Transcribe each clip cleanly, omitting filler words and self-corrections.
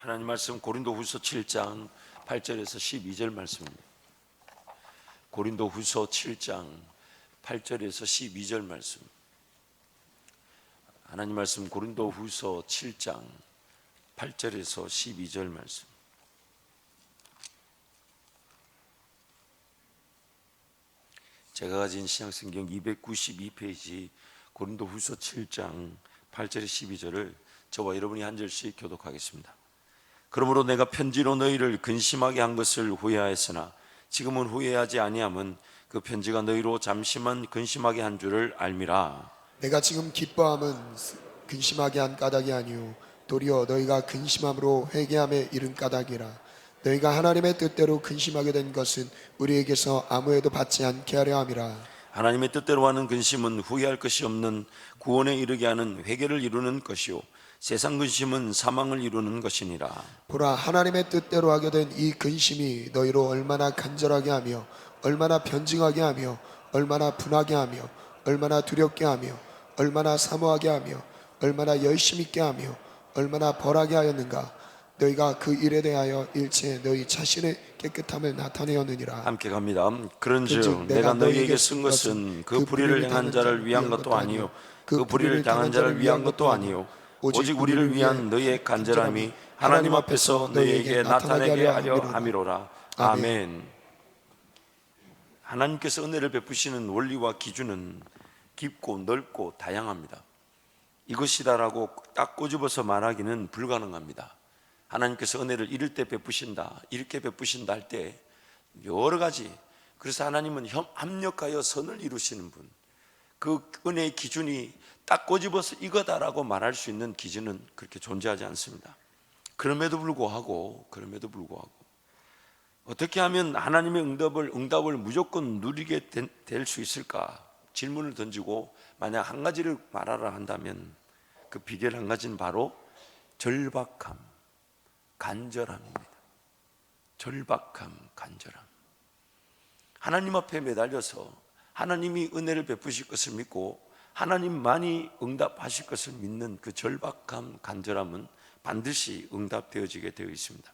하나님 말씀 고린도후서 7장 8절에서 12절 말씀입니다. 고린도후서 7장 8절에서 12절 말씀. 하나님 말씀 고린도후서 7장 8절에서 12절 말씀. 제가 가진 신약성경 292페이지 고린도후서 7장 8절에 12절을 저와 여러분이 한 절씩 교독하겠습니다. 그러므로 내가 편지로 너희를 근심하게 한 것을 후회하였으나 지금은 후회하지 아니함은 그 편지가 너희로 잠시만 근심하게 한 줄을 알미라. 내가 지금 기뻐함은 근심하게 한 까닭이 아니요 도리어 너희가 근심함으로 회개함에 이른 까닭이라. 너희가 하나님의 뜻대로 근심하게 된 것은 우리에게서 아무에도 받지 않게 하려 함이라. 하나님의 뜻대로 하는 근심은 후회할 것이 없는 구원에 이르게 하는 회개를 이루는 것이요 세상 근심은 사망을 이루는 것이니라. 보라, 하나님의 뜻대로 하게 된 이 근심이 너희로 얼마나 간절하게 하며 얼마나 변증하게 하며 얼마나 분하게 하며 얼마나 두렵게 하며 얼마나 사모하게 하며 얼마나 열심 있게 하며 얼마나 벌하게 하였는가. 너희가 그 일에 대하여 일체 너희 자신의 깨끗함을 나타내었느니라. 함께 갑니다. 그런즉 내가 너희에게 쓴 것은 그 불의를 행한 자를 위한 것도 아니요 그 불의를 당한 자를 위한 것도 아니요 오직 우리를 위한 너희의 간절함이 하나님 앞에서 너희에게 나타나게 하려 함이로라. 아멘. 하나님께서 은혜를 베푸시는 원리와 기준은 깊고 넓고 다양합니다. 이것이다라고 딱 꼬집어서 말하기는 불가능합니다. 하나님께서 은혜를 이럴 때 베푸신다, 이렇게 베푸신다 할 때 여러 가지. 그래서 하나님은 합력하여 선을 이루시는 분. 그 은혜의 기준이 딱 꼬집어서 이거다라고 말할 수 있는 기준은 그렇게 존재하지 않습니다. 그럼에도 불구하고 어떻게 하면 하나님의 응답을 무조건 누리게 될 수 있을까? 질문을 던지고 만약 한 가지를 말하라 한다면 그 비결 한 가지는 바로 절박함, 간절함입니다. 절박함, 간절함. 하나님 앞에 매달려서 하나님이 은혜를 베푸실 것을 믿고 하나님만이 응답하실 것을 믿는 그 절박함, 간절함은 반드시 응답되어지게 되어 있습니다.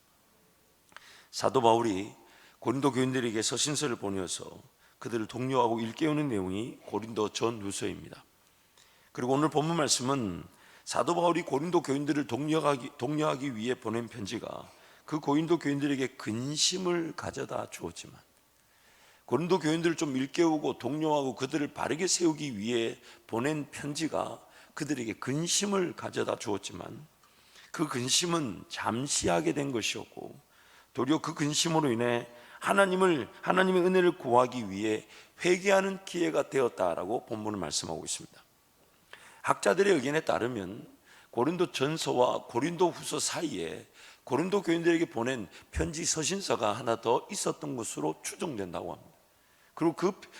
사도 바울이 고린도 교인들에게 서신서를 보내어서 그들을 독려하고 일깨우는 내용이 고린도 전후서입니다. 그리고 오늘 본문 말씀은 사도 바울이 고린도 교인들을 독려하기 위해 보낸 편지가 그 고린도 교인들에게 근심을 가져다 주었지만 고린도 교인들을 좀 일깨우고 독려하고 그들을 바르게 세우기 위해 보낸 편지가 그들에게 근심을 가져다 주었지만 그 근심은 잠시 하게 된 것이었고 도리어 그 근심으로 인해 하나님의 은혜를 구하기 위해 회개하는 기회가 되었다라고 본문은 말씀하고 있습니다. 학자들의 의견에 따르면 고린도 전서와 고린도 후서 사이에 고린도 교인들에게 보낸 편지 서신서가 하나 더 있었던 것으로 추정된다고 합니다. 그리고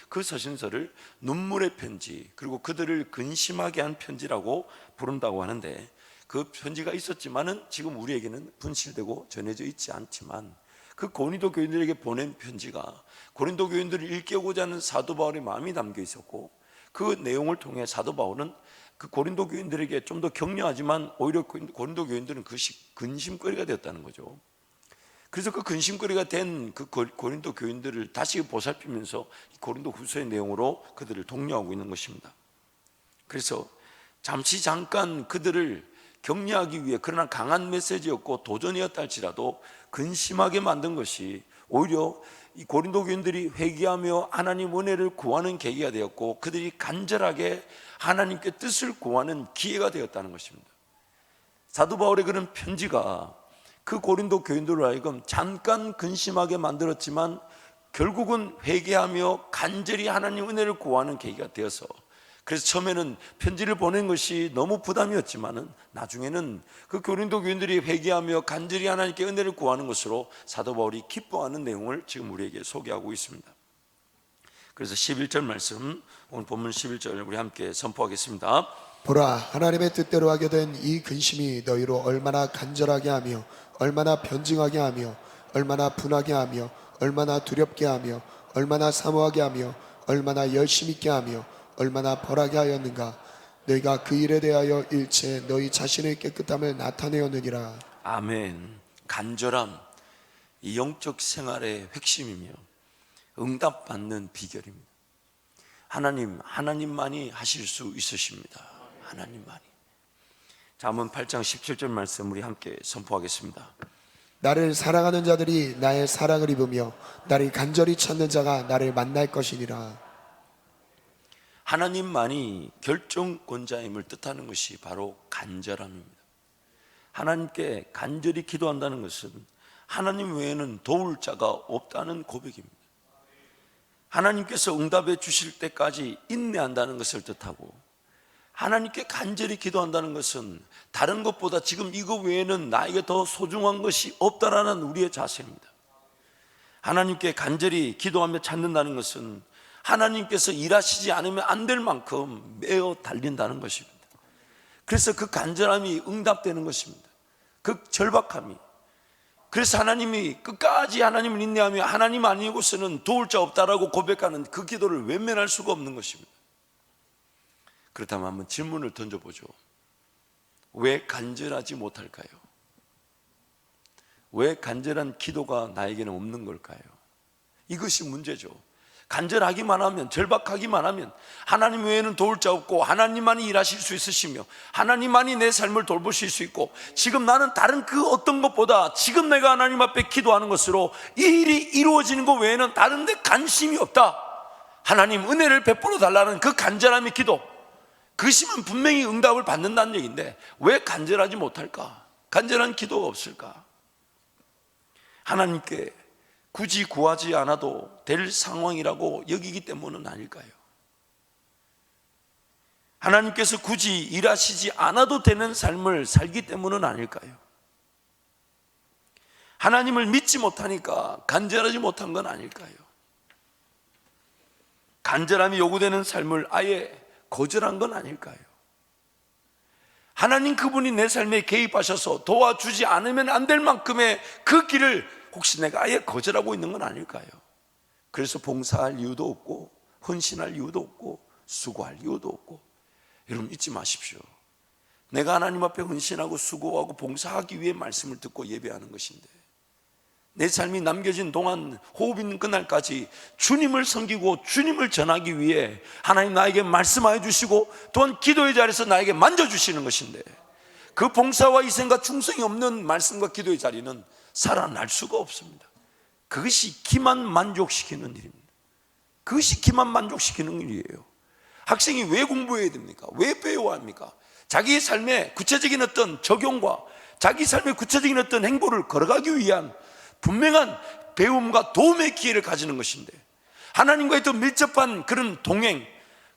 그 서신서를 눈물의 편지, 그리고 그들을 근심하게 한 편지라고 부른다고 하는데 그 편지가 있었지만은 지금 우리에게는 분실되고 전해져 있지 않지만 그 고린도 교인들에게 보낸 편지가 고린도 교인들을 일깨우고자 하는 사도 바울의 마음이 담겨 있었고 그 내용을 통해 사도 바울은 그 고린도 교인들에게 좀 더 격려하지만 오히려 고린도 교인들은 그것이 근심거리가 되었다는 거죠. 그래서 그 근심거리가 된 그 고린도 교인들을 다시 보살피면서 고린도 후서의 내용으로 그들을 독려하고 있는 것입니다. 그래서 잠깐 그들을 격려하기 위해 그러나 강한 메시지였고 도전이었다 할지라도 근심하게 만든 것이 오히려 이 고린도 교인들이 회개하며 하나님 은혜를 구하는 계기가 되었고 그들이 간절하게 하나님께 뜻을 구하는 기회가 되었다는 것입니다. 사도 바울의 그런 편지가 그 고린도 교인들로 하여금 잠깐 근심하게 만들었지만 결국은 회개하며 간절히 하나님 은혜를 구하는 계기가 되어서 그래서 처음에는 편지를 보낸 것이 너무 부담이었지만은 나중에는 그 고린도 교인들이 회개하며 간절히 하나님께 은혜를 구하는 것으로 사도 바울이 기뻐하는 내용을 지금 우리에게 소개하고 있습니다. 그래서 11절 말씀, 오늘 본문 11절 우리 함께 선포하겠습니다. 보라, 하나님의 뜻대로 하게 된 이 근심이 너희로 얼마나 간절하게 하며 얼마나 변증하게 하며 얼마나 분하게 하며 얼마나 두렵게 하며 얼마나 사모하게 하며 얼마나 열심 있게 하며 얼마나 벌하게 하였는가. 너희가 그 일에 대하여 일체 너희 자신의 깨끗함을 나타내었느니라. 아멘. 간절함, 이 영적 생활의 핵심이며 응답받는 비결입니다. 하나님만이 하실 수 있으십니다. 하나님만이. 잠언 8장 17절 말씀 우리 함께 선포하겠습니다. 나를 사랑하는 자들이 나의 사랑을 입으며 나를 간절히 찾는 자가 나를 만날 것이니라. 하나님만이 결정권자임을 뜻하는 것이 바로 간절함입니다. 하나님께 간절히 기도한다는 것은 하나님 외에는 도울 자가 없다는 고백입니다. 하나님께서 응답해 주실 때까지 인내한다는 것을 뜻하고, 하나님께 간절히 기도한다는 것은 다른 것보다 지금 이거 외에는 나에게 더 소중한 것이 없다라는 우리의 자세입니다. 하나님께 간절히 기도하며 찾는다는 것은 하나님께서 일하시지 않으면 안 될 만큼 매어 달린다는 것입니다. 그래서 그 간절함이 응답되는 것입니다. 그 절박함이. 그래서 하나님이 끝까지 하나님을 인내하며 하나님 아니고서는 도울 자 없다라고 고백하는 그 기도를 외면할 수가 없는 것입니다. 그렇다면 한번 질문을 던져보죠. 왜 간절하지 못할까요? 왜 간절한 기도가 나에게는 없는 걸까요? 이것이 문제죠. 간절하기만 하면, 절박하기만 하면 하나님 외에는 도울 자 없고 하나님만이 일하실 수 있으시며 하나님만이 내 삶을 돌보실 수 있고, 지금 나는 다른 그 어떤 것보다 지금 내가 하나님 앞에 기도하는 것으로 이 일이 이루어지는 것 외에는 다른 데 관심이 없다. 하나님 은혜를 베풀어 달라는 그 간절함의 기도, 그것이면 분명히 응답을 받는다는 얘기인데 왜 간절하지 못할까? 간절한 기도가 없을까? 하나님께 굳이 구하지 않아도 될 상황이라고 여기기 때문은 아닐까요? 하나님께서 굳이 일하시지 않아도 되는 삶을 살기 때문은 아닐까요? 하나님을 믿지 못하니까 간절하지 못한 건 아닐까요? 간절함이 요구되는 삶을 아예 거절한 건 아닐까요? 하나님 그분이 내 삶에 개입하셔서 도와주지 않으면 안 될 만큼의 그 길을 혹시 내가 아예 거절하고 있는 건 아닐까요? 그래서 봉사할 이유도 없고 헌신할 이유도 없고 수고할 이유도 없고. 여러분 잊지 마십시오. 내가 하나님 앞에 헌신하고 수고하고 봉사하기 위해 말씀을 듣고 예배하는 것인데, 내 삶이 남겨진 동안 호흡 있는 그날까지 주님을 섬기고 주님을 전하기 위해 하나님 나에게 말씀하여 주시고 또한 기도의 자리에서 나에게 만져주시는 것인데, 그 봉사와 희생과 충성이 없는 말씀과 기도의 자리는 살아날 수가 없습니다. 그것이 기만 만족시키는 일입니다. 그것이 기만 만족시키는 일이에요. 학생이 왜 공부해야 됩니까? 왜 배워야 합니까? 자기의 삶에 구체적인 어떤 적용과 자기 삶의 구체적인 어떤 행보를 걸어가기 위한 분명한 배움과 도움의 기회를 가지는 것인데, 하나님과의 더 밀접한 그런 동행,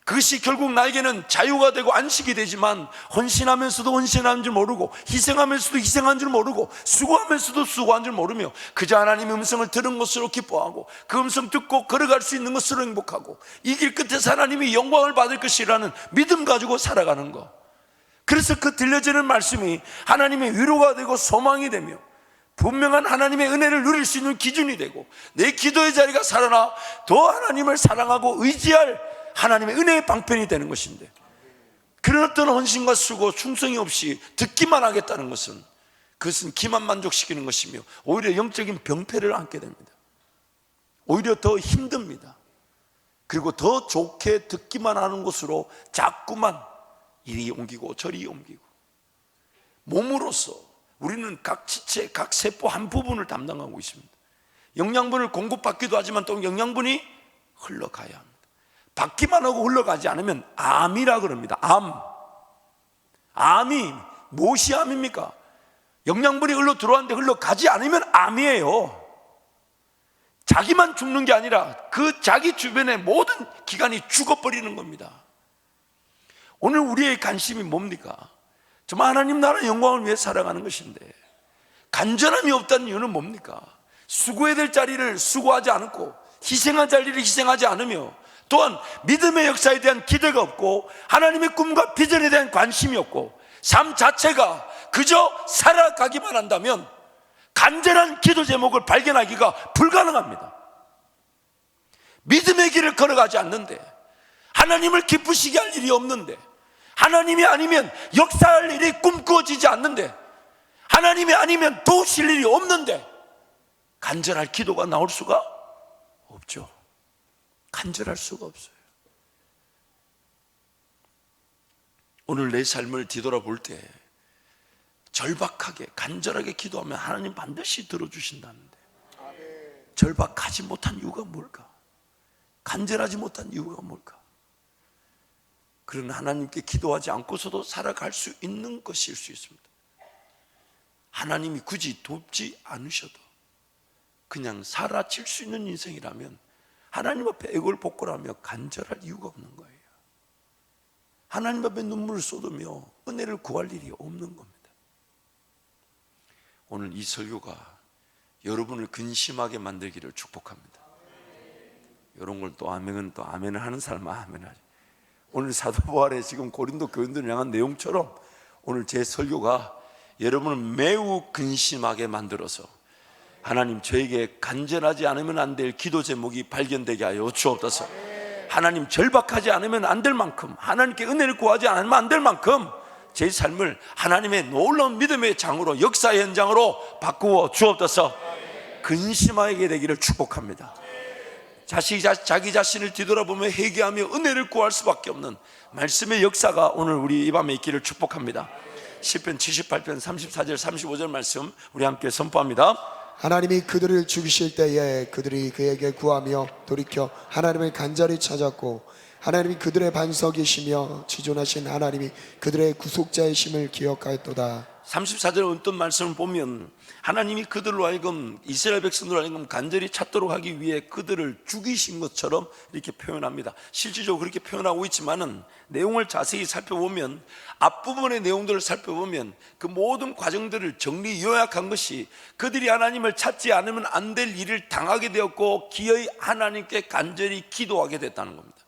그것이 결국 나에게는 자유가 되고 안식이 되지만 헌신하면서도 헌신하는 줄 모르고 희생하면서도 희생한 줄 모르고 수고하면서도 수고한 줄 모르며 그저 하나님의 음성을 들은 것으로 기뻐하고 그 음성 듣고 걸어갈 수 있는 것으로 행복하고 이 길 끝에서 하나님이 영광을 받을 것이라는 믿음 가지고 살아가는 것. 그래서 그 들려지는 말씀이 하나님의 위로가 되고 소망이 되며 분명한 하나님의 은혜를 누릴 수 있는 기준이 되고, 내 기도의 자리가 살아나 더 하나님을 사랑하고 의지할 하나님의 은혜의 방편이 되는 것인데, 그런 어떤 헌신과 수고, 충성이 없이 듣기만 하겠다는 것은, 그것은 기만 만족시키는 것이며 오히려 영적인 병폐를 안게 됩니다. 오히려 더 힘듭니다. 그리고 더 좋게 듣기만 하는 곳으로 자꾸만 이리 옮기고 저리 옮기고, 몸으로서 우리는 각 지체, 각 세포 한 부분을 담당하고 있습니다. 영양분을 공급받기도 하지만 또 영양분이 흘러가야 합니다. 받기만 하고 흘러가지 않으면 암이라 그럽니다. 암이 무엇이 암입니까? 영양분이 흘러 들어왔는데 흘러가지 않으면 암이에요. 자기만 죽는 게 아니라 그 자기 주변의 모든 기관이 죽어버리는 겁니다. 오늘 우리의 관심이 뭡니까? 정말 하나님 나라 영광을 위해 살아가는 것인데, 간절함이 없다는 이유는 뭡니까? 수고해야 될 자리를 수고하지 않고 희생할 자리를 희생하지 않으며, 또한 믿음의 역사에 대한 기대가 없고 하나님의 꿈과 비전에 대한 관심이 없고 삶 자체가 그저 살아가기만 한다면 간절한 기도 제목을 발견하기가 불가능합니다. 믿음의 길을 걸어가지 않는데, 하나님을 기쁘시게 할 일이 없는데, 하나님이 아니면 역사할 일이 꿈꾸어지지 않는데, 하나님이 아니면 도우실 일이 없는데 간절할 기도가 나올 수가 없죠. 간절할 수가 없어요. 오늘 내 삶을 뒤돌아볼 때 절박하게 간절하게 기도하면 하나님 반드시 들어주신다는데 절박하지 못한 이유가 뭘까? 간절하지 못한 이유가 뭘까? 그런 하나님께 기도하지 않고서도 살아갈 수 있는 것일 수 있습니다. 하나님이 굳이 돕지 않으셔도 그냥 사라질 수 있는 인생이라면 하나님 앞에 애걸복걸하며 간절할 이유가 없는 거예요. 하나님 앞에 눈물을 쏟으며 은혜를 구할 일이 없는 겁니다. 오늘 이 설교가 여러분을 근심하게 만들기를 축복합니다. 이런 걸 또 아멘은 또 아멘을 하는 사람은 아멘하지. 오늘 사도바울의 지금 고린도 교인들을 향한 내용처럼 오늘 제 설교가 여러분을 매우 근심하게 만들어서 하나님 저에게 간절하지 않으면 안 될 기도 제목이 발견되게 하여 주옵소서. 하나님 절박하지 않으면 안 될 만큼, 하나님께 은혜를 구하지 않으면 안 될 만큼 제 삶을 하나님의 놀라운 믿음의 장으로, 역사의 현장으로 바꾸어 주옵소서. 근심하게 되기를 축복합니다. 자기 자신을 뒤돌아보며 회개하며 은혜를 구할 수밖에 없는 말씀의 역사가 오늘 우리 이 밤에 있기를 축복합니다. 시편 78편 34절 35절 말씀 우리 함께 선포합니다. 하나님이 그들을 죽이실 때에 그들이 그에게 구하며 돌이켜 하나님을 간절히 찾았고 하나님이 그들의 반석이시며 지존하신 하나님이 그들의 구속자이심을 기억하였도다. 34절 어떤 말씀을 보면 하나님이 그들로 하여금 이스라엘 백성들로 하여금 간절히 찾도록 하기 위해 그들을 죽이신 것처럼 이렇게 표현합니다. 실질적으로 그렇게 표현하고 있지만은 내용을 자세히 살펴보면 앞부분의 내용들을 살펴보면 그 모든 과정들을 정리 요약한 것이 그들이 하나님을 찾지 않으면 안 될 일을 당하게 되었고 기어이 하나님께 간절히 기도하게 됐다는 겁니다.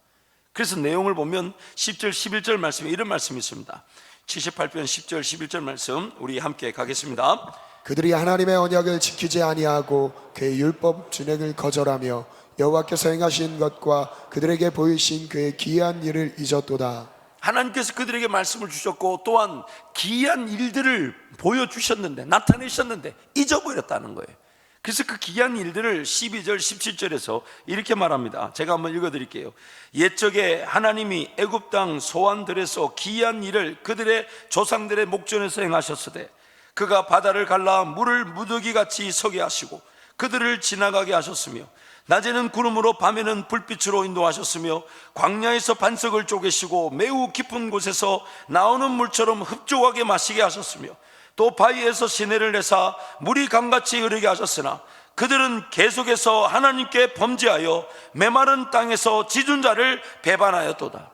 그래서 내용을 보면 10절 11절 말씀에 이런 말씀이 있습니다. 78편 10절 11절 말씀 우리 함께 가겠습니다. 그들이 하나님의 언약을 지키지 아니하고 그의 율법 준행을 거절하며 여호와께서 행하신 것과 그들에게 보이신 그의 기이한 일을 잊었도다. 하나님께서 그들에게 말씀을 주셨고 또한 기이한 일들을 보여주셨는데 나타내셨는데 잊어버렸다는 거예요. 그래서 그 기이한 일들을 12절 17절에서 이렇게 말합니다. 제가 한번 읽어드릴게요. 옛적에 하나님이 애굽 땅 소환들에서 기이한 일을 그들의 조상들의 목전에서 행하셨으되 그가 바다를 갈라 물을 무더기같이 서게 하시고 그들을 지나가게 하셨으며 낮에는 구름으로 밤에는 불빛으로 인도하셨으며 광야에서 반석을 쪼개시고 매우 깊은 곳에서 나오는 물처럼 흡족하게 마시게 하셨으며 또 바위에서 시내를 내사 물이 강같이 흐르게 하셨으나 그들은 계속해서 하나님께 범죄하여 메마른 땅에서 지존자를 배반하였도다.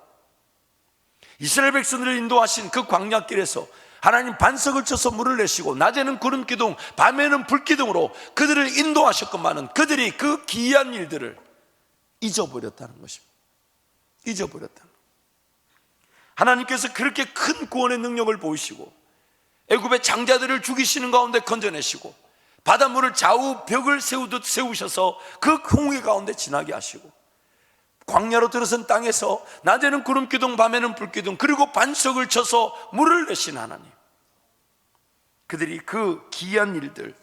이스라엘 백성들을 인도하신 그 광야길에서 하나님 반석을 쳐서 물을 내시고 낮에는 구름 기둥 밤에는 불 기둥으로 그들을 인도하셨건만은 그들이 그 기이한 일들을 잊어버렸다는 것입니다. 잊어버렸다는. 하나님께서 그렇게 큰 구원의 능력을 보이시고 애굽의 장자들을 죽이시는 가운데 건져내시고 바닷물을 좌우 벽을 세우듯 세우셔서 그 홍해 가운데 지나게 하시고 광야로 들어선 땅에서 낮에는 구름 기둥 밤에는 불 기둥 그리고 반석을 쳐서 물을 내신 하나님, 그들이 그 기이한 일들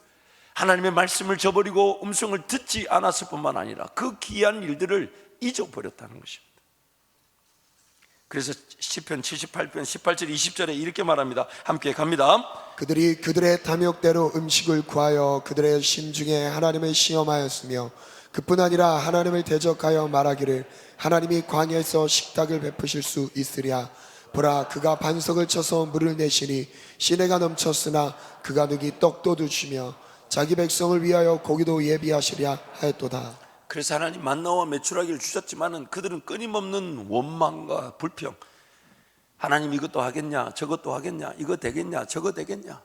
하나님의 말씀을 저버리고 음성을 듣지 않았을 뿐만 아니라 그 기이한 일들을 잊어버렸다는 것입니다. 그래서 시편 78편 18절 20절에 이렇게 말합니다. 함께 갑니다. 그들이 그들의 탐욕대로 음식을 구하여 그들의 심중에 하나님을 시험하였으며 그뿐 아니라 하나님을 대적하여 말하기를 하나님이 광야에서 식탁을 베푸실 수 있으랴. 보라, 그가 반석을 쳐서 물을 내시니 시내가 넘쳤으나 그가 능히 떡도 주시며 자기 백성을 위하여 고기도 예비하시랴 하였도다. 그래서 하나님 만나와 메추라기를 주셨지만은 그들은 끊임없는 원망과 불평, 하나님 이것도 하겠냐 저것도 하겠냐 이거 되겠냐 저거 되겠냐,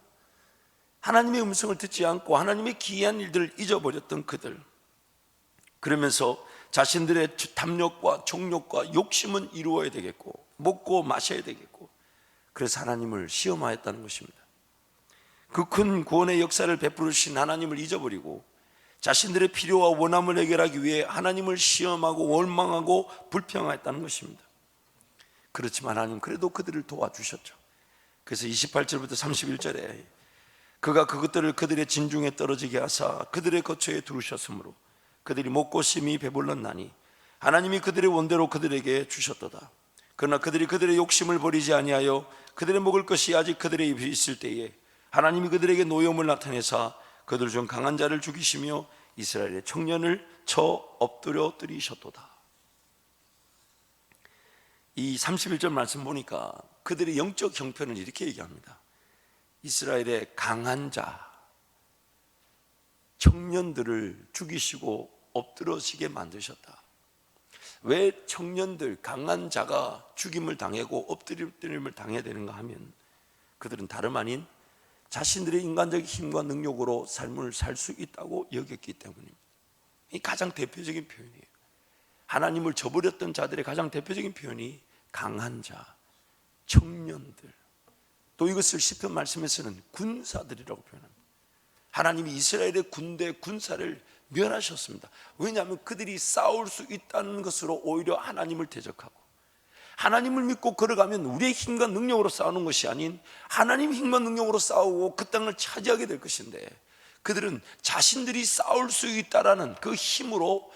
하나님의 음성을 듣지 않고 하나님의 기이한 일들을 잊어버렸던 그들, 그러면서 자신들의 탐욕과 정욕과 욕심은 이루어야 되겠고 먹고 마셔야 되겠고 그래서 하나님을 시험하였다는 것입니다. 그 큰 구원의 역사를 베푸신 하나님을 잊어버리고 자신들의 필요와 원함을 해결하기 위해 하나님을 시험하고 원망하고 불평하였다는 것입니다. 그렇지만 하나님 그래도 그들을 도와주셨죠. 그래서 28절부터 31절에 그가 그것들을 그들의 진중에 떨어지게 하사 그들의 거처에 두르셨으므로 그들이 먹고 심히 배불렀나니 하나님이 그들의 원대로 그들에게 주셨도다. 그러나 그들이 그들의 욕심을 버리지 아니하여 그들의 먹을 것이 아직 그들의 입에 있을 때에 하나님이 그들에게 노여움을 나타내사 그들 중 강한 자를 죽이시며 이스라엘의 청년을 쳐 엎드려 뜨리셨도다. 이 31절 말씀 보니까 그들의 영적 형편을 이렇게 얘기합니다. 이스라엘의 강한 자, 청년들을 죽이시고 엎드러지게 만드셨다. 왜 청년들, 강한 자가 죽임을 당하고 엎드림을 당해야 되는가 하면 그들은 다름 아닌 자신들의 인간적 힘과 능력으로 삶을 살 수 있다고 여겼기 때문입니다. 이 가장 대표적인 표현이에요. 하나님을 저버렸던 자들의 가장 대표적인 표현이 강한 자, 청년들, 또 이것을 시편 말씀에서는 군사들이라고 표현합니다. 하나님이 이스라엘의 군대, 군사를 멸하셨습니다. 왜냐하면 그들이 싸울 수 있다는 것으로 오히려 하나님을 대적하고, 하나님을 믿고 걸어가면 우리의 힘과 능력으로 싸우는 것이 아닌 하나님 힘과 능력으로 싸우고 그 땅을 차지하게 될 것인데, 그들은 자신들이 싸울 수 있다라는 그 힘으로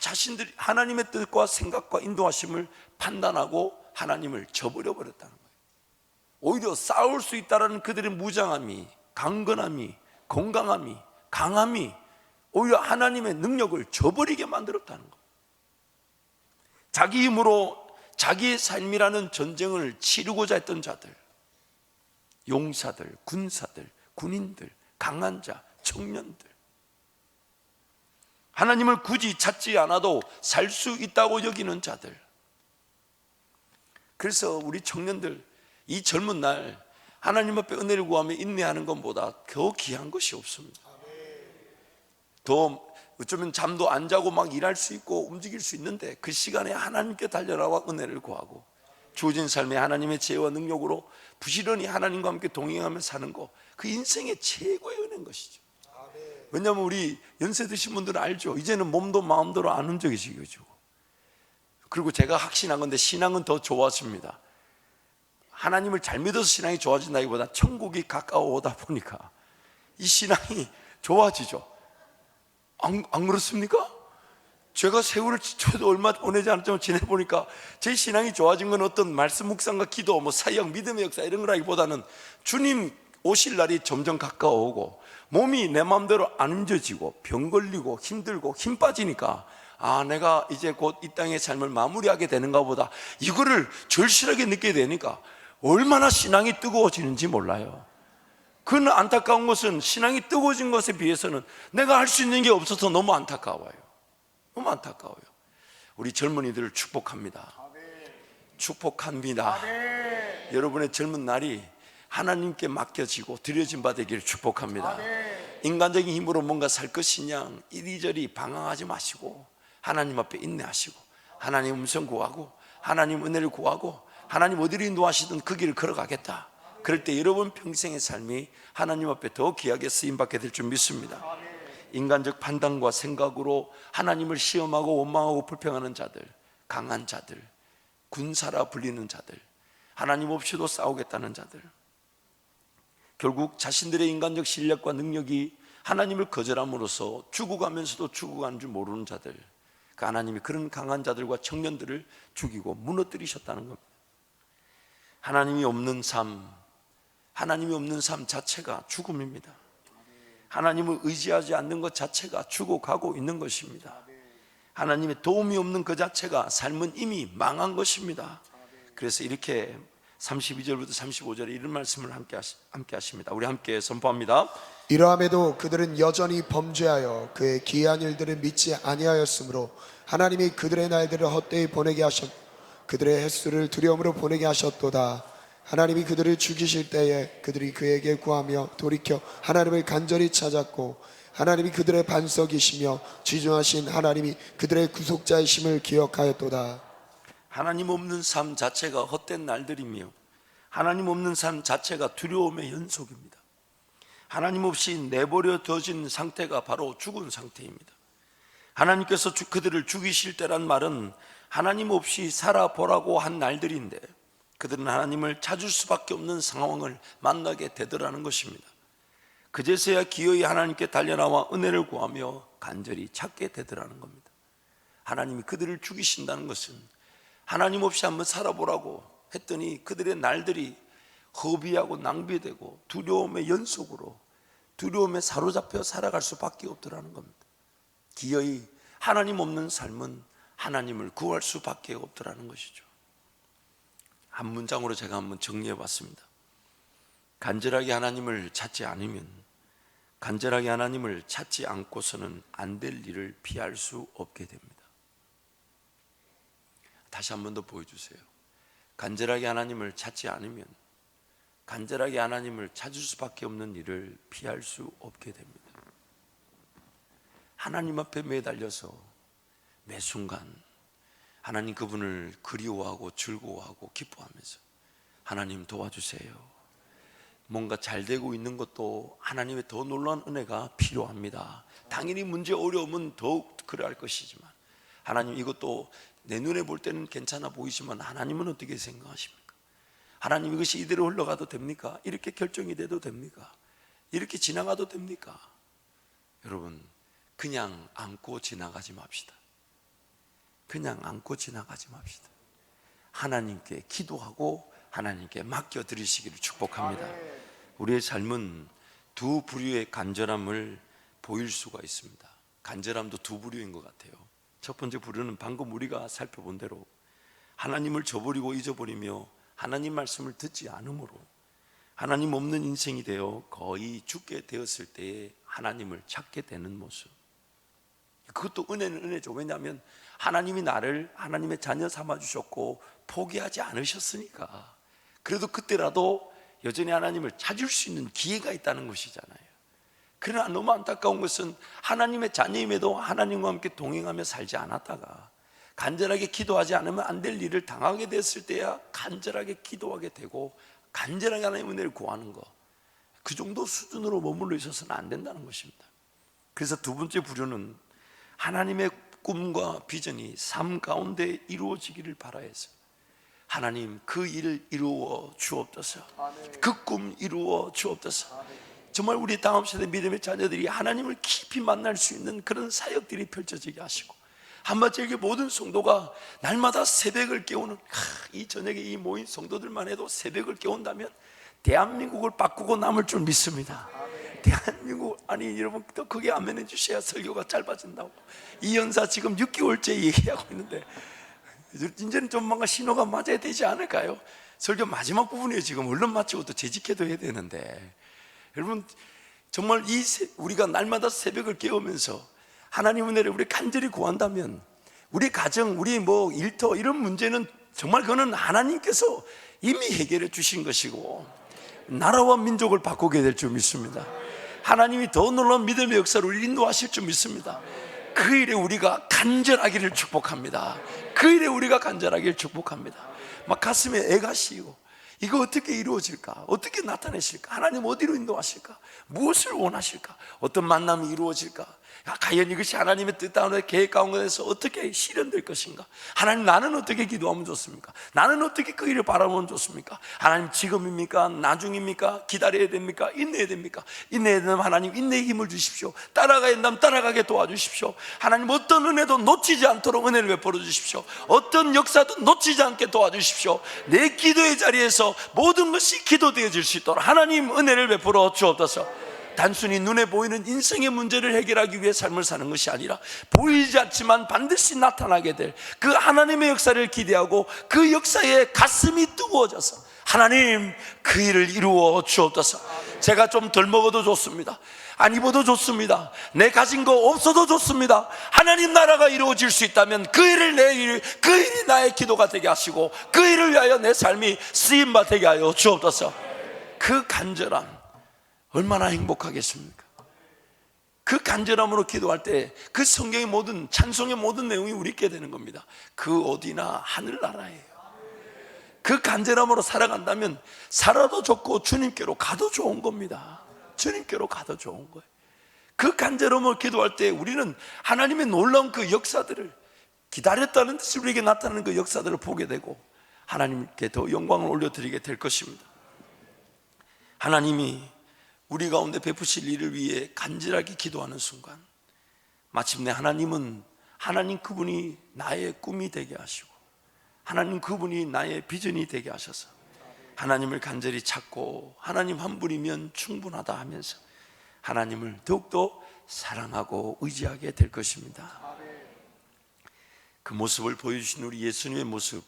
자신들이 하나님의 뜻과 생각과 인도하심을 판단하고 하나님을 저버려 버렸다는 거예요. 오히려 싸울 수 있다라는 그들의 무장함이, 강건함이, 건강함이, 강함이 오히려 하나님의 능력을 저버리게 만들었다는 거예요. 자기 힘으로 자기의 삶이라는 전쟁을 치르고자 했던 자들, 용사들, 군사들, 군인들, 강한 자, 청년들, 하나님을 굳이 찾지 않아도 살 수 있다고 여기는 자들. 그래서 우리 청년들, 이 젊은 날 하나님 앞에 은혜를 구하며 인내하는 것보다 더 귀한 것이 없습니다. 더 어쩌면 잠도 안 자고 막 일할 수 있고 움직일 수 있는데 그 시간에 하나님께 달려나와 은혜를 구하고 주어진 삶에 하나님의 지혜와 능력으로 부지런히 하나님과 함께 동행하며 사는 거, 그 인생의 최고의 은혜인 것이죠. 왜냐하면 우리 연세 드신 분들은 알죠. 이제는 몸도 마음대로 안 움직이시죠. 그리고 제가 확신한 건데 신앙은 더 좋아집니다. 하나님을 잘 믿어서 신앙이 좋아진다기보다 천국이 가까워오다 보니까 이 신앙이 좋아지죠. 안 그렇습니까? 제가 세월을 저도 얼마 보내지 않았지만 지내보니까 제 신앙이 좋아진 건 어떤 말씀 묵상과 기도, 사역, 믿음의 역사 이런 거라기보다는 주님 오실 날이 점점 가까워오고 몸이 내 마음대로 안 움직여지고 병 걸리고 힘들고 힘 빠지니까 내가 이제 곧 이 땅의 삶을 마무리하게 되는가 보다, 이거를 절실하게 느끼게 되니까 얼마나 신앙이 뜨거워지는지 몰라요. 그 안타까운 것은 신앙이 뜨거워진 것에 비해서는 내가 할 수 있는 게 없어서 너무 안타까워요. 너무 안타까워요. 우리 젊은이들을 축복합니다. 축복합니다. 여러분의 젊은 날이 하나님께 맡겨지고 드려진 바 되기를 축복합니다. 인간적인 힘으로 뭔가 살 것이냐 이리저리 방황하지 마시고 하나님 앞에 인내하시고 하나님 음성 구하고 하나님 은혜를 구하고 하나님 어디로 인도하시든 그 길을 걸어가겠다. 그럴 때 여러분 평생의 삶이 하나님 앞에 더 귀하게 쓰임받게 될 줄 믿습니다. 인간적 판단과 생각으로 하나님을 시험하고 원망하고 불평하는 자들, 강한 자들, 군사라 불리는 자들, 하나님 없이도 싸우겠다는 자들, 결국 자신들의 인간적 실력과 능력이 하나님을 거절함으로써 죽어가면서도 죽어가는 줄 모르는 자들, 그 하나님이 그런 강한 자들과 청년들을 죽이고 무너뜨리셨다는 겁니다. 하나님이 없는 삶, 하나님이 없는 삶 자체가 죽음입니다. 하나님을 의지하지 않는 것 자체가 죽어가고 있는 것입니다. 하나님의 도움이 없는 그 자체가 삶은 이미 망한 것입니다. 그래서 이렇게 32절부터 35절에 이런 말씀을 함께 하십니다. 우리 함께 선포합니다. 이러함에도 그들은 여전히 범죄하여 그의 기이한 일들을 믿지 아니하였으므로 하나님이 그들의 날들을 헛되이 보내게 하셨, 그들의 횟수를 두려움으로 보내게 하셨도다. 하나님이 그들을 죽이실 때에 그들이 그에게 구하며 돌이켜 하나님을 간절히 찾았고 하나님이 그들의 반석이시며 지존하신 하나님이 그들의 구속자이심을 기억하였도다. 하나님 없는 삶 자체가 헛된 날들이며 하나님 없는 삶 자체가 두려움의 연속입니다. 하나님 없이 내버려둬진 상태가 바로 죽은 상태입니다. 하나님께서 그들을 죽이실 때란 말은 하나님 없이 살아보라고 한 날들인데 그들은 하나님을 찾을 수밖에 없는 상황을 만나게 되더라는 것입니다. 그제서야 기어이 하나님께 달려나와 은혜를 구하며 간절히 찾게 되더라는 겁니다. 하나님이 그들을 죽이신다는 것은 하나님 없이 한번 살아보라고 했더니 그들의 날들이 허비하고 낭비되고 두려움의 연속으로 두려움에 사로잡혀 살아갈 수밖에 없더라는 겁니다. 기어이 하나님 없는 삶은 하나님을 구할 수밖에 없더라는 것이죠. 한 문장으로 제가 한번 정리해 봤습니다. 간절하게 하나님을 찾지 않으면, 간절하게 하나님을 찾지 않고서는 안 될 일을 피할 수 없게 됩니다. 다시 한 번 더 보여주세요. 간절하게 하나님을 찾지 않으면, 간절하게 하나님을 찾을 수밖에 없는 일을 피할 수 없게 됩니다. 하나님 앞에 매달려서 매 순간 하나님 그분을 그리워하고 즐거워하고 기뻐하면서 하나님 도와주세요. 뭔가 잘 되고 있는 것도 하나님의 더 놀라운 은혜가 필요합니다. 당연히 문제 어려움은 더욱 그러할 것이지만 하나님 이것도 내 눈에 볼 때는 괜찮아 보이지만 하나님은 어떻게 생각하십니까? 하나님 이것이 이대로 흘러가도 됩니까? 이렇게 결정이 돼도 됩니까? 이렇게 지나가도 됩니까? 여러분 그냥 안고 지나가지 맙시다. 그냥 안고 지나가지 맙시다. 하나님께 기도하고 하나님께 맡겨드리시기를 축복합니다. 우리의 삶은 두 부류의 간절함을 보일 수가 있습니다. 간절함도 두 부류인 것 같아요. 첫 번째 부류는 방금 우리가 살펴본 대로 하나님을 저버리고 잊어버리며 하나님 말씀을 듣지 않으므로 하나님 없는 인생이 되어 거의 죽게 되었을 때에 하나님을 찾게 되는 모습. 그것도 은혜는 은혜죠. 왜냐하면 하나님이 나를 하나님의 자녀 삼아주셨고 포기하지 않으셨으니까. 그래도 그때라도 여전히 하나님을 찾을 수 있는 기회가 있다는 것이잖아요. 그러나 너무 안타까운 것은 하나님의 자녀임에도 하나님과 함께 동행하며 살지 않았다가 간절하게 기도하지 않으면 안 될 일을 당하게 됐을 때야 간절하게 기도하게 되고 간절하게 하나님의 은혜를 구하는 것, 그 정도 수준으로 머물러 있어서는 안 된다는 것입니다. 그래서 두 번째 부류는 하나님의 꿈과 비전이 삶 가운데 이루어지기를 바라해서 하나님 그 일을 이루어 주옵소서. 그 꿈 이루어 주옵소서. 정말 우리 다음 세대 믿음의 자녀들이 하나님을 깊이 만날 수 있는 그런 사역들이 펼쳐지게 하시고 한마디로 모든 성도가 날마다 새벽을 깨우는 이 저녁에 이 모인 성도들만 해도 새벽을 깨운다면 대한민국을 바꾸고 남을 줄 믿습니다. 대한민국, 아니 여러분 또 그게 아멘 해주셔야 설교가 짧아진다고. 이 연사 지금 6개월째 얘기하고 있는데 이제는 좀 뭔가 신호가 맞아야 되지 않을까요? 설교 마지막 부분이에요. 지금 얼른 마치고 또 재직해도 해야 되는데 여러분 정말 우리가 날마다 새벽을 깨우면서 하나님 은혜를 우리 간절히 구한다면 우리 가정, 우리 일터 이런 문제는 정말 그거는 하나님께서 이미 해결해 주신 것이고 나라와 민족을 바꾸게 될 줄 믿습니다. 하나님이 더 놀라운 믿음의 역사를 우리 인도하실 줄 믿습니다. 그 일에 우리가 간절하기를 축복합니다. 그 일에 우리가 간절하기를 축복합니다. 막 가슴에 애가 씌이고 이거 어떻게 이루어질까? 어떻게 나타내실까? 하나님 어디로 인도하실까? 무엇을 원하실까? 어떤 만남이 이루어질까? 과연 이것이 하나님의 뜻 가운데 계획 가운데서 어떻게 실현될 것인가? 하나님 나는 어떻게 기도하면 좋습니까? 나는 어떻게 그 일을 바라보면 좋습니까? 하나님 지금입니까? 나중입니까? 기다려야 됩니까? 인내해야 됩니까? 인내해야 되면 하나님 인내의 힘을 주십시오. 따라가야 된다면 따라가게 도와주십시오. 하나님 어떤 은혜도 놓치지 않도록 은혜를 베풀어 주십시오. 어떤 역사도 놓치지 않게 도와주십시오. 내 기도의 자리에서 모든 것이 기도되어질 수 있도록 하나님 은혜를 베풀어 주옵소서. 단순히 눈에 보이는 인생의 문제를 해결하기 위해 삶을 사는 것이 아니라 보이지 않지만 반드시 나타나게 될 그 하나님의 역사를 기대하고 그 역사에 가슴이 뜨거워져서 하나님 그 일을 이루어 주옵소서. 제가 좀 덜 먹어도 좋습니다. 안 입어도 좋습니다. 내 가진 거 없어도 좋습니다. 하나님 나라가 이루어질 수 있다면 그 일이 나의 기도가 되게 하시고 그 일을 위하여 내 삶이 쓰임받게 하여 주옵소서. 그 간절함 얼마나 행복하겠습니까? 그 간절함으로 기도할 때 그 성경의 모든 찬송의 모든 내용이 우리 있게 되는 겁니다. 그 어디나 하늘나라예요. 그 간절함으로 살아간다면 살아도 좋고 주님께로 가도 좋은 겁니다. 주님께로 가도 좋은 거예요. 그 간절함으로 기도할 때 우리는 하나님의 놀라운 그 역사들을 기다렸다는 듯이 우리에게 나타나는 그 역사들을 보게 되고 하나님께 더 영광을 올려드리게 될 것입니다. 하나님이 우리 가운데 베푸실 일을 위해 간절하게 기도하는 순간 마침내 하나님은 하나님 그분이 나의 꿈이 되게 하시고 하나님 그분이 나의 비전이 되게 하셔서 하나님을 간절히 찾고 하나님 한 분이면 충분하다 하면서 하나님을 더욱더 사랑하고 의지하게 될 것입니다. 그 모습을 보여주신 우리 예수님의 모습,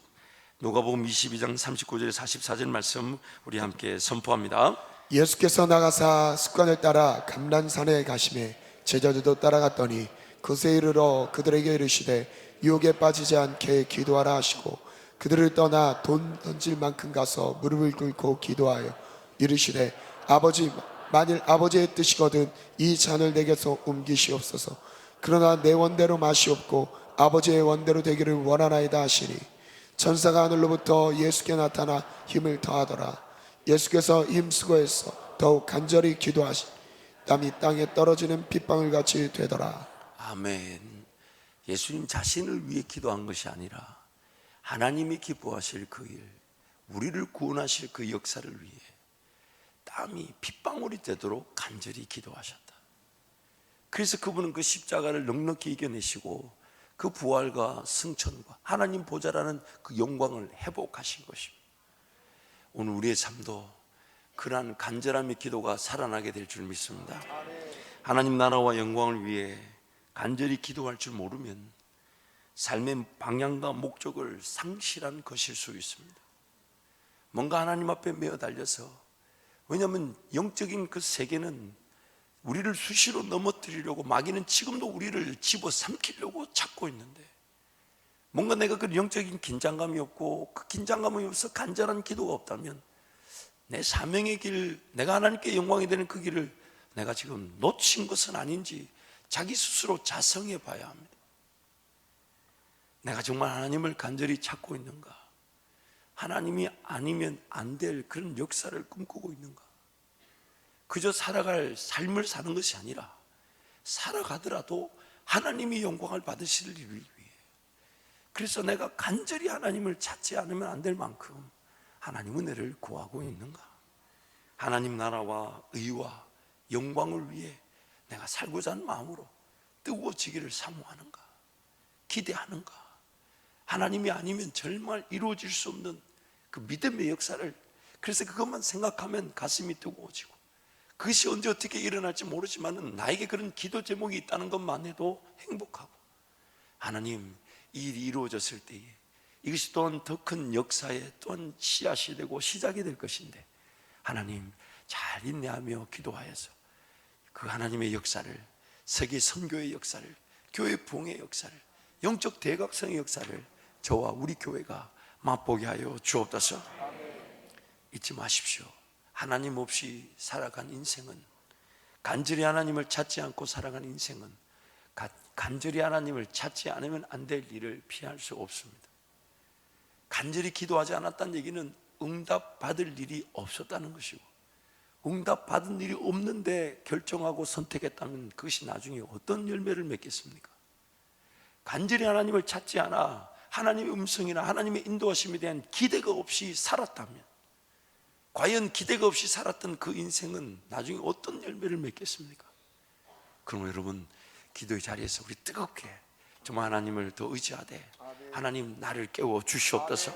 누가복음 22장 39절 44절 말씀 우리 함께 선포합니다. 예수께서 나가사 습관을 따라 감람산에 가시매 제자들도 따라갔더니 그새 이르러 그들에게 이르시되 유혹에 빠지지 않게 기도하라 하시고 그들을 떠나 돈 던질 만큼 가서 무릎을 꿇고 기도하여 이르시되 아버지, 만일 아버지의 뜻이거든 이 잔을 내게서 옮기시옵소서. 그러나 내 원대로 마시옵고 아버지의 원대로 되기를 원하나이다 하시니 천사가 하늘로부터 예수께 나타나 힘을 더하더라. 예수께서 힘쓰고해서 더욱 간절히 기도하시 땀이 땅에 떨어지는 빗방울 같이 되더라. 아멘. 예수님 자신을 위해 기도한 것이 아니라 하나님이 기뻐하실 그 일, 우리를 구원하실 그 역사를 위해 땀이 빗방울이 되도록 간절히 기도하셨다. 그래서 그분은 그 십자가를 넉넉히 이겨내시고 그 부활과 승천과 하나님 보좌라는 그 영광을 회복하신 것입니다. 오늘 우리의 삶도 그러한 간절함의 기도가 살아나게 될 줄 믿습니다. 하나님 나라와 영광을 위해 간절히 기도할 줄 모르면 삶의 방향과 목적을 상실한 것일 수 있습니다. 뭔가 하나님 앞에 매어 달려서, 왜냐하면 영적인 그 세계는 우리를 수시로 넘어뜨리려고 마귀는 지금도 우리를 집어삼키려고 찾고 있는데, 뭔가 내가 그 영적인 긴장감이 없고 그 긴장감이 없어 간절한 기도가 없다면 내 사명의 길, 내가 하나님께 영광이 되는 그 길을 내가 지금 놓친 것은 아닌지 자기 스스로 자성해 봐야 합니다. 내가 정말 하나님을 간절히 찾고 있는가? 하나님이 아니면 안 될 그런 역사를 꿈꾸고 있는가? 그저 살아갈 삶을 사는 것이 아니라 살아가더라도 하나님이 영광을 받으실 일을 위해, 그래서 내가 간절히 하나님을 찾지 않으면 안 될 만큼 하나님 은혜를 구하고 있는가? 하나님 나라와 의와 영광을 위해 내가 살고자 하는 마음으로 뜨거워지기를 사모하는가? 기대하는가? 하나님이 아니면 정말 이루어질 수 없는 그 믿음의 역사를, 그래서 그것만 생각하면 가슴이 뜨거워지고, 그것이 언제 어떻게 일어날지 모르지만 나에게 그런 기도 제목이 있다는 것만 해도 행복하고, 하나님 이 일이 이루어졌을 때에 이것이 또한 더 큰 역사의 또한 씨앗이 되고 시작이 될 것인데, 하나님 잘 인내하며 기도하여서 그 하나님의 역사를, 세계 선교의 역사를, 교회 부흥의 역사를, 영적 대각성의 역사를 저와 우리 교회가 맛보게 하여 주옵소서. 잊지 마십시오. 하나님 없이 살아간 인생은, 간절히 하나님을 찾지 않고 살아간 인생은 간절히 하나님을 찾지 않으면 안 될 일을 피할 수 없습니다. 간절히 기도하지 않았다는 얘기는 응답 받을 일이 없었다는 것이고, 응답 받은 일이 없는데 결정하고 선택했다면 그것이 나중에 어떤 열매를 맺겠습니까? 간절히 하나님을 찾지 않아 하나님의 음성이나 하나님의 인도하심에 대한 기대가 없이 살았다면, 과연 기대가 없이 살았던 그 인생은 나중에 어떤 열매를 맺겠습니까? 그럼 여러분, 기도의 자리에서 우리 뜨겁게 정말 하나님을 더 의지하되, 하나님 나를 깨워 주시옵소서,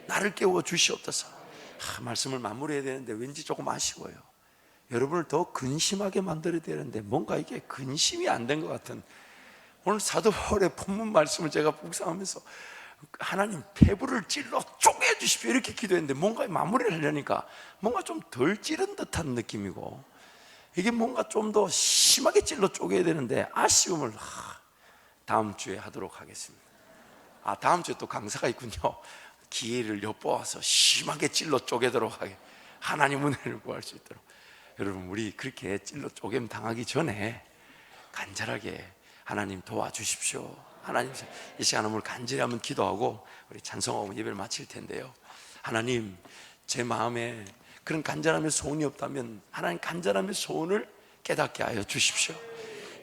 나를 깨워 주시옵소서. 말씀을 마무리해야 되는데 왠지 조금 아쉬워요. 여러분을 더 근심하게 만들어야 되는데 뭔가 이게 근심이 안 된 것 같은, 오늘 사도 바울의 본문 말씀을 제가 묵상하면서 하나님 폐부를 찔러 쪼개 주십시오 이렇게 기도했는데, 뭔가 마무리를 하려니까 뭔가 좀 덜 찌른 듯한 느낌이고, 이게 뭔가 좀 더 심하게 찔러 쪼개야 되는데 아쉬움을 다음 주에 하도록 하겠습니다. 다음 주에 또 강사가 있군요. 기회를 엿보아서 심하게 찔러 쪼개도록 하게, 하나님 은혜를 구할 수 있도록. 여러분, 우리 그렇게 찔러 쪼개임 당하기 전에 간절하게 하나님 도와주십시오. 하나님, 이 시간 오늘 간절히 한번 기도하고 우리 찬송하고 예배를 마칠 텐데요. 하나님, 제 마음에 그런 간절함의 소원이 없다면 하나님 간절함의 소원을 깨닫게 하여 주십시오.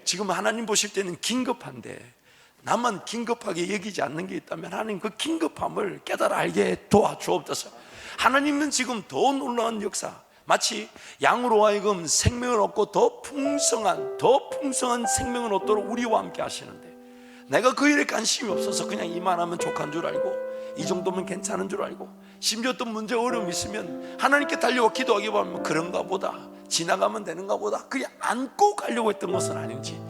지금 하나님 보실 때는 긴급한데 나만 긴급하게 여기지 않는 게 있다면 하나님 그 긴급함을 깨달아 알게 도와주옵소서. 하나님은 지금 더 놀라운 역사, 마치 양으로 하여금 생명을 얻고 더 풍성한 생명을 얻도록 우리와 함께 하시는데, 내가 그 일에 관심이 없어서 그냥 이만하면 족한 줄 알고, 이 정도면 괜찮은 줄 알고, 심지어 또 문제 어려움이 있으면 하나님께 달려와 기도하기 바라면 그런가 보다, 지나가면 되는가 보다, 그냥 안고 가려고 했던 것은 아닌지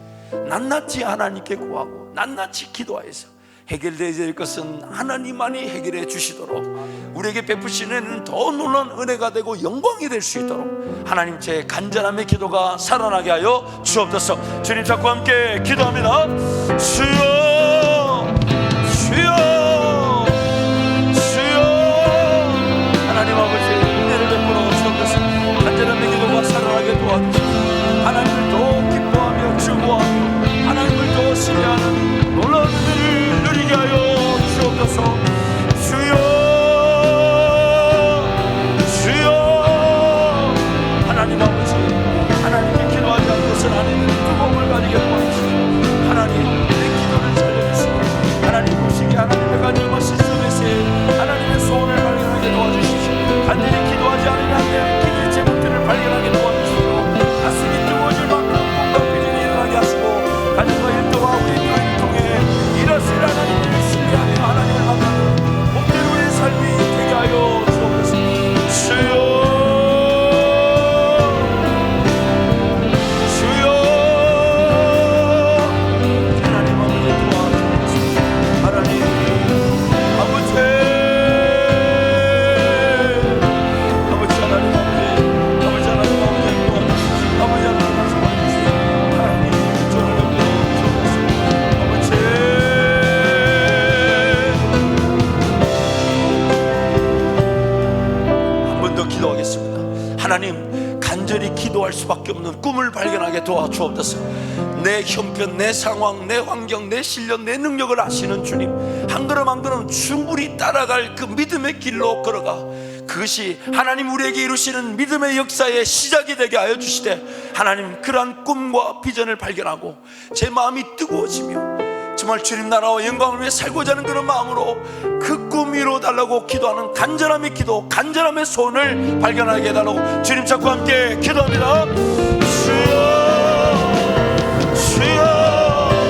낱낱이 하나님께 구하고 낱낱이 기도하여서 해결되어야 될 것은 하나님만이 해결해 주시도록, 우리에게 베푸시는 더 놀라운 은혜가 되고 영광이 될 수 있도록 하나님, 제 간절함의 기도가 살아나게 하여 주옵소서. 주님 잡고 함께 기도합니다. 주여, 주여, 주여. 하나님 아버지, 은혜를 베풀어 주옵소서. 간절함의 기도가 살아나게 도와주시옵소서. 하나님을 더 기뻐하며 즐거워하며 하나님을 더 신뢰하는 놀라운 은혜를 누리게 하여 주옵소서. 주여, 주여. 하나님 아버지, 하나님께 기도하지 않는 것은 아닌 뜨거움을 가지게 도와주시고, 하나님 내 기도를 살려주시고, 하나님 보시기에 하나님의 간절한 시스템에서 하나님의 소원을 발견하게 도와주시고, 간절히 기도하지 않으면 안 되는 기도의 제목들을 발견하게 도와주시고, 가슴이 뜨거워질 만큼 꿈과 비전이 일어나게 하시고, 가정과 일터와 우리 교회를 통해 일하실 하나님을 신뢰하며 하나님을 만나는 복된 우리의 삶이 되게 하여 주옵소서. 주여, 주여. 하나님 아버지 도와주옵소서. 하나님 아버지, 아버지 하나님 아버지, 아버지 하나님 아버지 도와주시고, 아버지 하나님 말씀하주시고, 하나님 저를 넘겨주옵소서. 아버지, 한 번 더 기도하겠습니다. 하나님, 간절히 기도할 수밖에 없는 꿈을 발견하게 도와주옵소서. 내 형편, 내 상황, 내 환경, 내 실력, 내 능력을 아시는 주님, 한 걸음 한 걸음 충분히 따라갈 그 믿음의 길로 걸어가 그것이 하나님 우리에게 이루시는 믿음의 역사의 시작이 되게 하여 주시되, 하나님 그러한 꿈과 비전을 발견하고 제 마음이 뜨거워지며 정말 주님 나라와 영광을 위해 살고자 하는 그런 마음으로 그 꿈 이루어달라고 기도하는 간절함의 기도, 간절함의 소원을 발견하게 해달라고 주님 찾고 함께 기도합니다.